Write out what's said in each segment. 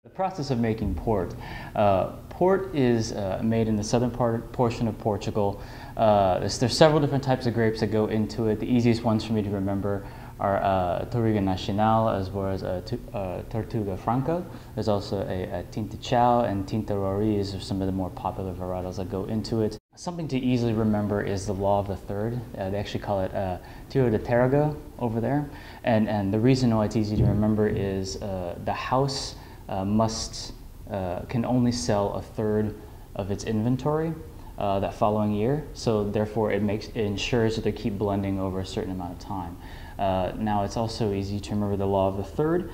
The process of making port. Port is made in the southern portion of Portugal. There's several different types of grapes that go into it. The easiest ones for me to remember are Touriga Nacional as well as Tortuga Franca. There's also a Tinta Chao and Tinta Roriz are some of the more popular varietals that go into it. Something to easily remember is the law of the third. They actually call it Tiro de Terrago over there. And the reason why it's easy to remember is the house can only sell a third of its inventory that following year. So therefore it ensures that they keep blending over a certain amount of time. Now it's also easy to remember the law of the third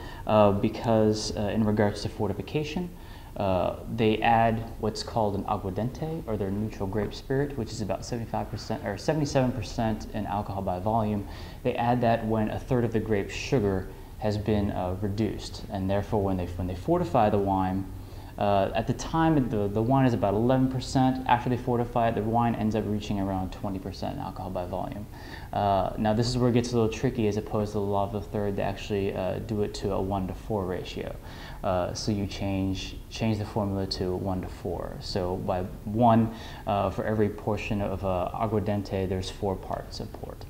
because in regards to fortification, they add what's called an aguardente, or their neutral grape spirit, which is about 75% or 77% in alcohol by volume. They add that when a third of the grape sugar has been reduced, and therefore when they fortify the wine, at the time the wine is about 11%. After they fortify it, the wine ends up reaching around 20% alcohol by volume. Now this is where it gets a little tricky. As opposed to the law of the third, they actually do it to a 1-to-4 ratio. So you change the formula to 1-to-4. So by 1 for every portion of aguardente, there's 4 parts of port.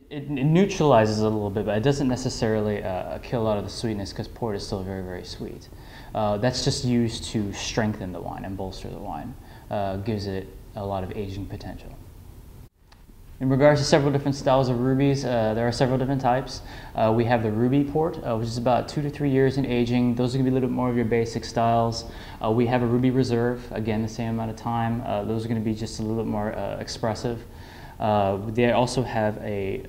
It neutralizes it a little bit, but it doesn't necessarily kill a lot of the sweetness, because port is still very, very sweet. That's just used to strengthen the wine and bolster the wine. Gives it a lot of aging potential. In regards to several different styles of rubies, there are several different types. We have the ruby port, which is about 2 to 3 years in aging. Those are going to be a little bit more of your basic styles. We have a ruby reserve, again the same amount of time. Those are going to be just a little bit more expressive. They also have a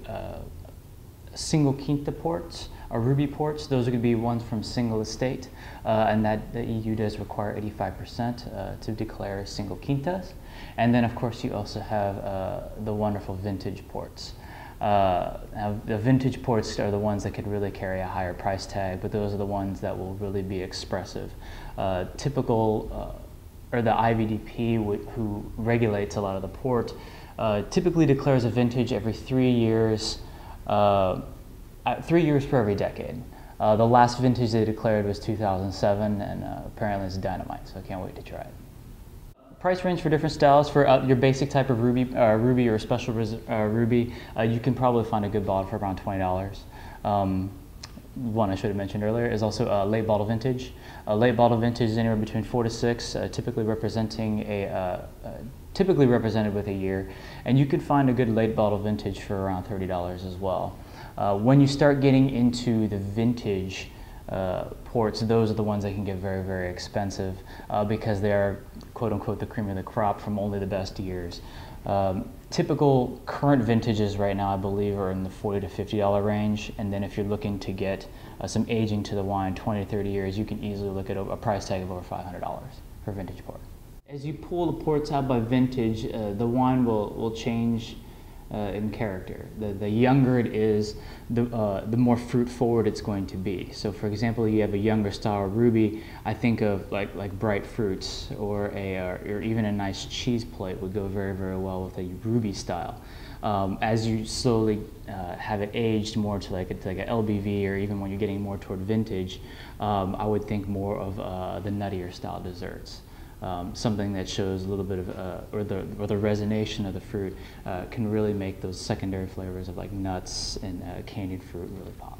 single quinta ports, or ruby ports. Those are going to be ones from single estate, and that the EU does require 85% to declare single quintas. And then of course you also have the wonderful vintage ports. Now the vintage ports are the ones that could really carry a higher price tag, but those are the ones that will really be expressive. Or the IVDP, who regulates a lot of the port, typically declares a vintage every 3 years, 3 years per every decade. The last vintage they declared was 2007, and apparently it's dynamite, so I can't wait to try it. Price range for different styles. For your basic type of ruby or special ruby, you can probably find a good bottle for around $20. One I should have mentioned earlier is also a late bottle vintage. A late bottle vintage is anywhere between 4 to 6, typically represented with a year. And you can find a good late bottle vintage for around $30 as well. When you start getting into the vintage ports, those are the ones that can get very, very expensive because they are, quote unquote, the cream of the crop from only the best years. Typical current vintages right now, I believe, are in the $40 to $50 range. And then if you're looking to get some aging to the wine, 20 to 30 years, you can easily look at a price tag of over $500 for vintage port. As you pull the ports out by vintage, the wine will change in character. The younger it is, the more fruit forward it's going to be. So for example, you have a younger style of ruby, I think of like bright fruits, or even a nice cheese plate would go very, very well with a ruby style. As you slowly have it aged more to like a LBV, or even when you're getting more toward vintage, I would think more of the nuttier style desserts. Something that shows a little bit of, or the resonation of the fruit can really make those secondary flavors of like nuts and candied fruit really pop.